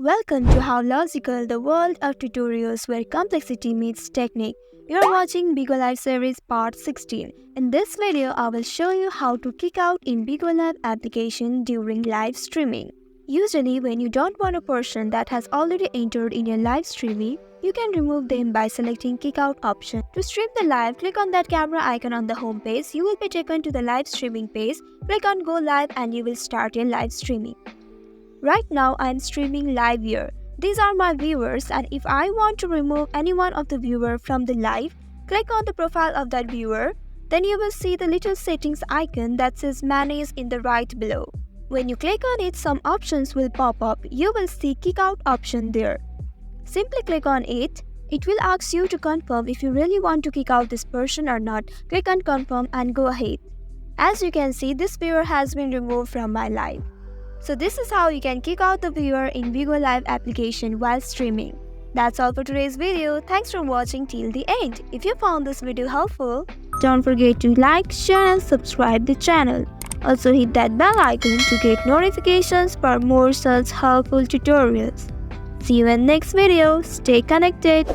Welcome to How Logical, the world of tutorials where complexity meets technique. You're watching BIGO Live series part 16. In this video, I will show you how to kick out in BIGO Live application during live streaming. Usually, when you don't want a person that has already entered in your live streaming, you can remove them by selecting kick out option. To stream the live, click on that camera icon on the home page. You will be taken to the live streaming page. Click on go live and you will start your live streaming. Right now, I am streaming live here. These are my viewers, and if I want to remove any one of the viewer from the live, click on the profile of that viewer. Then you will see the little settings icon that says manage in the right below. When you click on it, some options will pop up. You will see kick out option there. Simply click on it. It will ask you to confirm if you really want to kick out this person or not. Click on confirm and go ahead. As you can see, this viewer has been removed from my live. So this is how you can kick out the viewer in BIGO Live application while streaming. That's all for today's video. Thanks for watching till the end. If you found this video helpful, don't forget to like, share and subscribe the channel. Also hit that bell icon to get notifications for more such helpful tutorials. See you in next video. Stay connected.